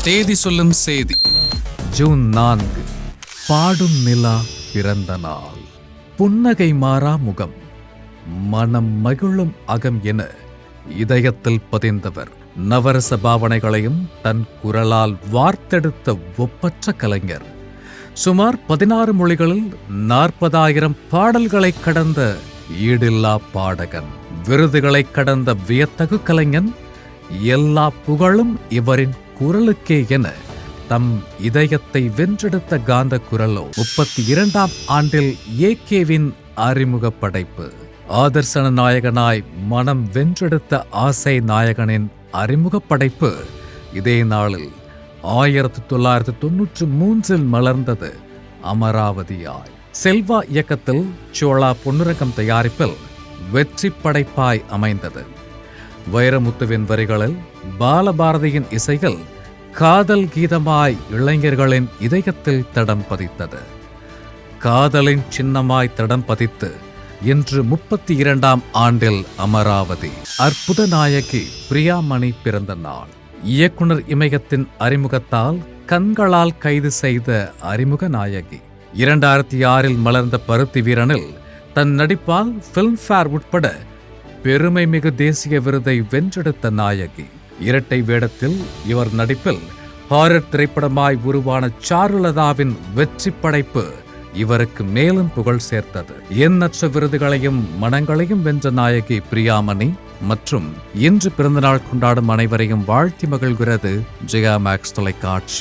தேதி சொல்லும் செய்தி. ஜூன் 4, பாடும் நிலா பிறந்த நாள். புன்னகை மாறா முகம், மனம் மகிழும் அகம் என இதயத்தில் பதிந்தவர். நவரச பாவனைகளையும் தன் குரலால் வார்த்தெடுத்த ஒப்பற்ற கலைஞர். சுமார் 16 மொழிகளில் 40,000 பாடல்களை கடந்த ஈடில்லா பாடகன். விருதுகளை கடந்த வியத்தகு கலைஞன். எல்லா புகழும் இவரின் குரலுக்கே என தம் இதயத்தை வென்றெடுத்த காந்த குரலோ 32ஆம் ஆண்டில் ஏகேவின் அறிமுக படைப்பு. ஆதர்சன நாயகனாய் மனம் வென்றெடுத்த ஆசை நாயகனின் அறிமுக படைப்பு இதே நாளில் 1993 மலர்ந்தது அமராவதியாய். செல்வா இயக்கத்தில் சோழா பொன்னுரங்கம் தயாரிப்பில் வெற்றி படைப்பாய் அமைந்தது. வைரமுத்துவின் வரிகளில் பாலபாரதியின் இசையில் காதல் கீதமாய் இளைஞர்களின் இதயத்தில் தடம் பதித்தது. காதலின் சின்னமாய் தடம் பதித்து இன்று 32ஆம் ஆண்டில் அமராவதி. அற்புத நாயகி பிரியாமணி பிறந்த நாள். இயக்குனர் இமயத்தின் அறிமுகத்தால் கண்களால் கைது செய்த அறிமுக நாயகி. 2006 மலர்ந்த பருத்தி வீரனில் தன் நடிப்பால் பிலிம்பேர் உட்பட பெருமை மிகு தேசிய விருதை வென்றெடுத்த நாயகி. இரட்டை வேடத்தில் இவர் நடிப்பில் ஹாரர் திரைப்படமாய் உருவான சாருலதாவின் வெற்றி படைப்பு இவருக்கு மேலும் புகழ் சேர்த்தது. எண்ணற்ற விருதுகளையும் மனங்களையும் வென்ற நாயகி பிரியாமணி மற்றும் இன்று பிறந்தநாள் கொண்டாடும் அனைவரையும் வாழ்த்தி மகிழ்கிறது ஜெயா மேக்ஸ் தொலைக்காட்சி.